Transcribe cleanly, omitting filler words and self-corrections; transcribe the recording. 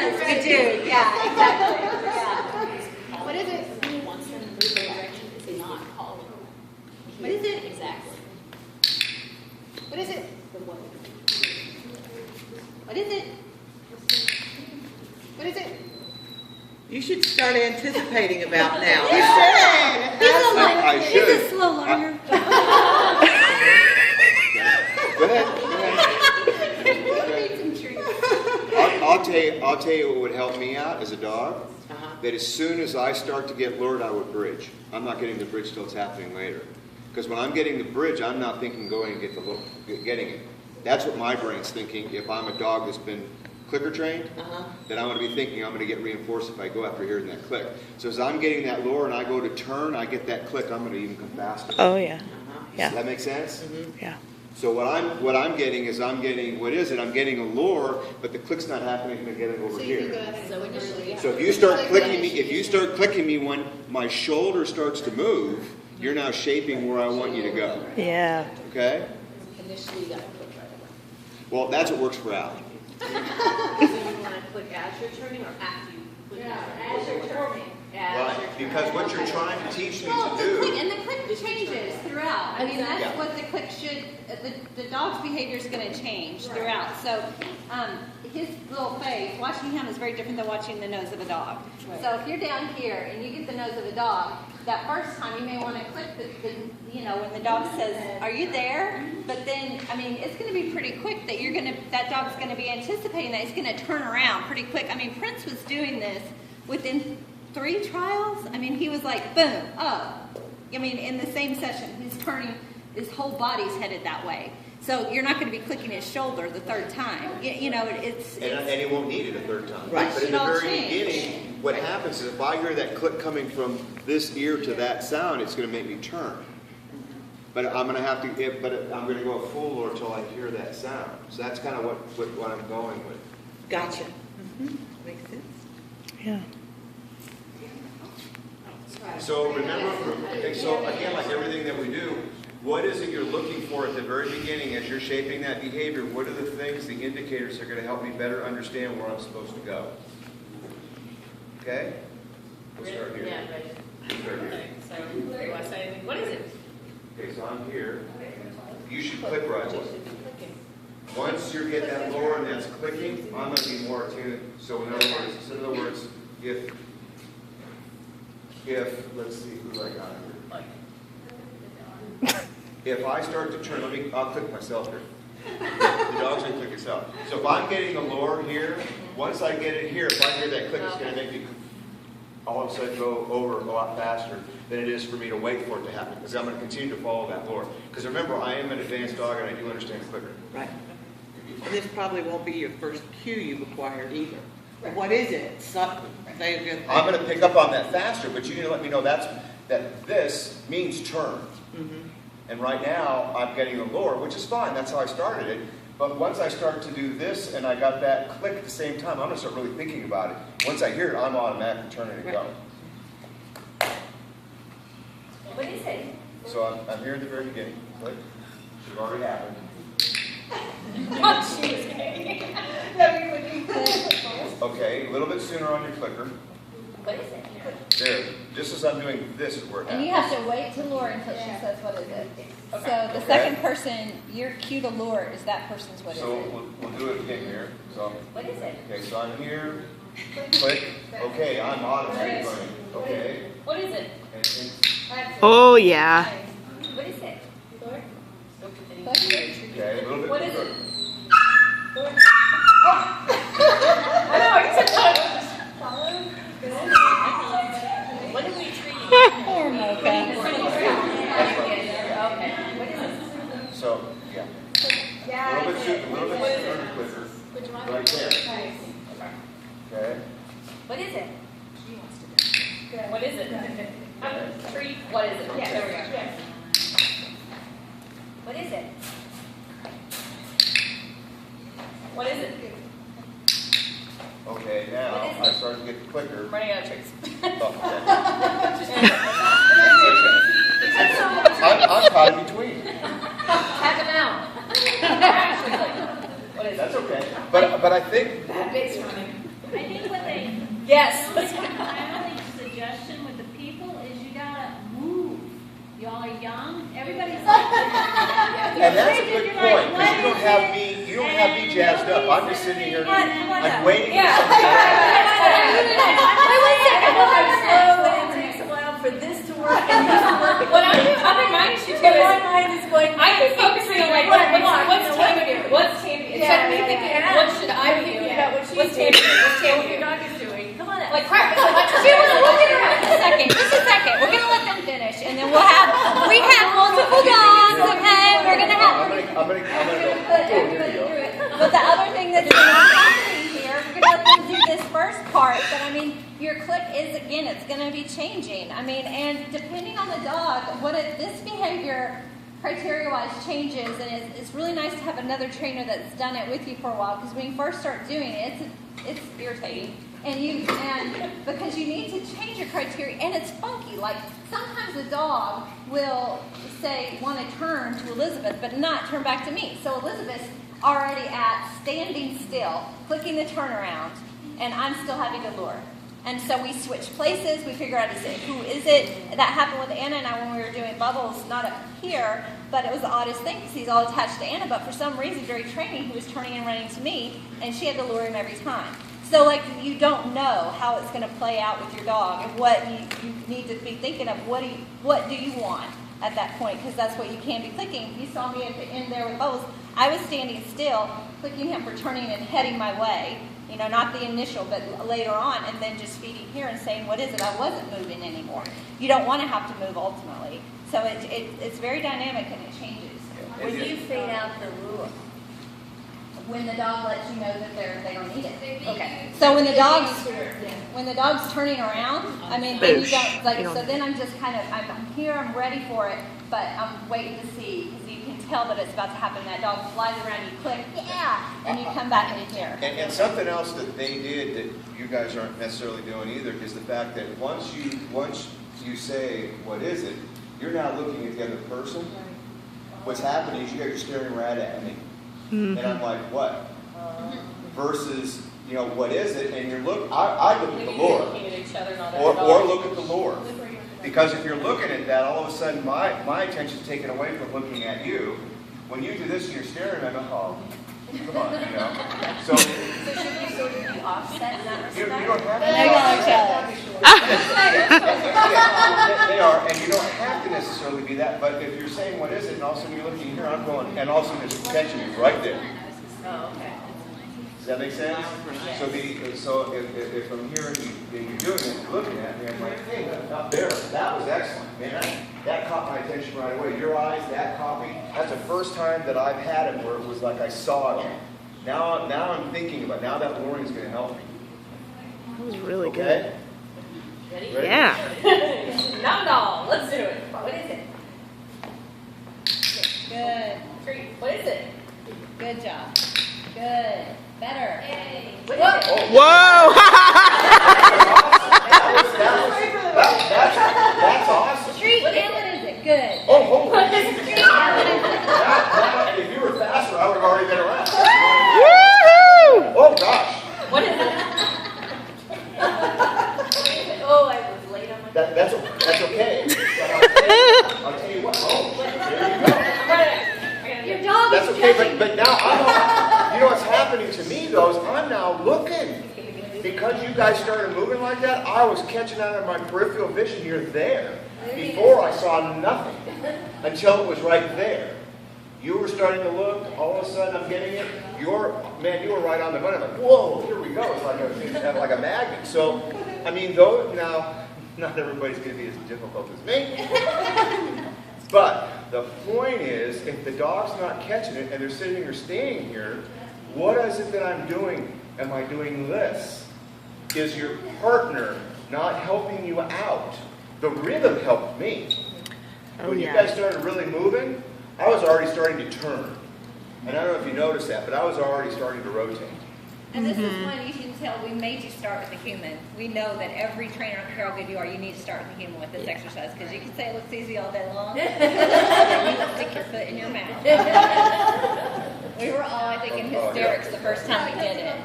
Yes, we do. Yeah, exactly. Yeah. What is it? He wants them to move the direction it's not calling. What is it? Exactly. What is it? What is it? What is it? You should start anticipating about now. You should. I should. He's a slow learner. Go ahead. I'll tell you what would help me out as a dog. That as soon as I start to get lured, I would bridge. I'm not getting the bridge till it's happening later. Because when I'm getting the bridge, I'm not thinking going and getting it. That's what my brain's thinking. If I'm a dog that's been clicker trained, then I'm going to be thinking I'm going to get reinforced if I go after hearing that click. So as I'm getting that lure and I go to turn, I get that click, I'm going to even come faster. Oh, yeah. Does that make sense? Yeah. So what I'm getting is I'm getting a lure, but the click's not happening to get it over here. So initially, So if you start clicking me when my shoulder starts to move, you're now shaping where I want you to go. Yeah. Okay? initially you got to click right away. Well, that's what works for Al. So you want to click as you're turning or after you click? As you're turning. Right, because what you're trying to teach me Well, to the click, do. and the click changes throughout. I mean, that's Yeah. what the click should, the dog's behavior is going to change throughout. So his little face, watching him is very different than watching the nose of a dog. Right. So if you're down here and you get the nose of a dog, that first time you may want to click when the dog says, "Are you there?" But then, I mean, it's going to be pretty quick that that dog's going to be anticipating that. It's going to turn around pretty quick. I mean, Prince was doing this within 3 trials. I mean, he was like, boom, oh. I mean, in the same session, he's turning, his whole body's headed that way. So you're not going to be clicking his shoulder the 3rd time. And he won't need it a 3rd time. Right. But in the It all very changed. beginning, what happens is if I hear that click coming from this ear to that sound, it's going to make me turn. But I'm going to have to, I'm going to go full or until I hear that sound. So that's kind of what I'm going with. Gotcha. Makes sense. Yeah. So remember, so again, like everything that we do, what is it you're looking for at the very beginning as you're shaping that behavior? What are the things, the indicators that are going to help me better understand where I'm supposed to go? Okay? We'll start here. Yeah, ready. Start here. Okay, so do I say anything? What is it? Okay, so I'm here. You should click right away. Clicking. Once you get that lower and that's clicking, I'm going to be more attuned. So in other words, if let's see who I got here. If I start to turn, I'll click myself here. The dog's going to click itself. So if I'm getting a lure here, once I get it here, if I hear that click, it's going to make me all of a sudden go over a lot faster than it is for me to wait for it to happen, because I'm going to continue to follow that lure. Because remember, I am an advanced dog and I do understand the clicker. Right. And this probably won't be your first cue you've acquired either. What is it? I'm going to pick up on that faster, but you need to let me know that this means turn. Mm-hmm. And right now, I'm getting a lure, which is fine. That's how I started it. But once I start to do this and I got that click at the same time, I'm going to start really thinking about it. Once I hear it, I'm automatically turning and going. What is it? So I'm here at the very beginning. Click. It already happened. Okay, a little bit sooner on your clicker. What is it? There. Just as I'm doing this is where it And you happens. have to wait to lure until she says what is it. So the Okay. second person, your cue to lure is that person's what is So it. we'll do it again here. So What is it? okay, so I'm here. Click. Okay, I'm automatically going. Okay. What is it? And Oh, yeah. What is it? Lord? okay, a little bit. What is it? further. I know, it's a What are we treating? Poor Mocha. Okay. What is it? So yeah. A little bit sooner, quicker. Right there. Okay. What is it? What is it? Treat. What is it? There we go. What is it? What is it? Okay, now What is I start to get the clicker. I'm running out of tricks. Oh, okay. I'm caught in between. Tag them out. What is it? That's okay. But I think Bad base running. I think what they, Yes. my only suggestion with the people is you gotta move. Y'all are young, everybody's like. And that's a good point, because you don't have me jazzed up. I'm just sitting here, I'm waiting for something to happen. Wait 1 second. I'm slow and it takes a while for this to work and this to work. What I'm reminding you too is, my mind is going, I've been focusing on like, what's Tammy doing? What's Tammy? Instead of me thinking, what should I be doing? What's Tammy doing? What's Tammy doing? What your dog is doing? Come on. Like crap. Just a second. We're gonna let them finish, and then we have multiple dogs. Okay, we're gonna have. I'm gonna go. Here we go. But the other thing that's happening here, we're gonna let them do this first part. But I mean, your click is again, it's gonna be changing. I mean, and depending on the dog, this behavior criteria-wise changes, and it's really nice to have another trainer that's done it with you for a while. Because when you first start doing it, it's irritating. And because you need to change your criteria, and it's funky. Like sometimes the dog will say want to turn to Elizabeth, but not turn back to me. So Elizabeth's already at standing still, clicking the turnaround, and I'm still having to lure. And so we switch places. We figure out who is it. That happened with Anna and I when we were doing bubbles, not up here, but it was the oddest thing because he's all attached to Anna. But for some reason during training, he was turning and running to me, and she had to lure him every time. So, like, you don't know how it's going to play out with your dog, and what you need to be thinking of. What do you want at that point? Because that's what you can be clicking. You saw me at the end there with Bubbles. I was standing still, clicking him for turning and heading my way. You know, not the initial, but later on, and then just feeding here and saying, "What is it?" I wasn't moving anymore. You don't want to have to move ultimately. So it's very dynamic and it changes. When you fade out the lure. When the dog lets you know that they don't need it. Okay. So when the dog's turning around, I mean, then you don't like. So then I'm just kind of I'm here, I'm ready for it, but I'm waiting to see because you can tell that it's about to happen. That dog flies around, you click, yeah, and you come back and you hear. And something else that they did that you guys aren't necessarily doing either is the fact that once you say what is it, you're now looking at the other person. What's happening is you guys are staring right at me. And I'm like, what? Versus, what is it? And I look at the lure. Or look at the lure. Because if you're looking at that, all of a sudden my attention's taken away from looking at you. When you do this and you're staring, I go, oh, come on, So So should you sort of be offset in that you respect? don't have to. They are, and you don't have to necessarily be that, but if you're saying what is it, and all of a sudden you're looking here, I'm going, and all of a sudden there's attention is right there. Oh, okay. Does that make sense? So if I'm hearing you and you're doing it, you're looking at me, I'm like, hey, up there, that was excellent, man. That caught my attention right away. Your eyes, that caught me. That's the first time that I've had it where it was like I saw it. Now I'm thinking about it. Now that luring is going to help me. That was really Okay? Ready? Ready? Yeah. Not at all. Let's do it. What is it? Good. 3. What is it? Good job. Good. Better. What is it? Whoa! That's awesome. Street, and what is it? Good. Oh, holy shit. Now, if you were faster, I would have already been around. Woohoo! Oh, gosh. What is it? Oh, I was late on my. That's okay. But I'll tell you what. Oh, there you go. Your dog That's is okay, judging. but now what's happening to me though is I'm now looking. Because you guys started moving like that, I was catching out of my peripheral vision. You're there. Before I saw nothing until it was right there. You were starting to look, all of a sudden I'm getting it. You were right on the money. I'm like, whoa, here we go. It's like a magnet. So, I mean, though now, not everybody's going to be as difficult as me. But the point is, if the dog's not catching it and they're sitting or staying here, what is it that I'm doing? Am I doing this? Is your partner not helping you out? The rhythm helped me. When you guys started really moving, I was already starting to turn. And I don't know if you noticed that, but I was already starting to rotate. And this is one you can tell we made you start with the human. We know that every trainer, I don't care how good you are, you need to start with the human with this exercise because you can say it looks easy all day long. And you will stick your foot in your mouth. We were all, I think, in hysterics the first time we did it.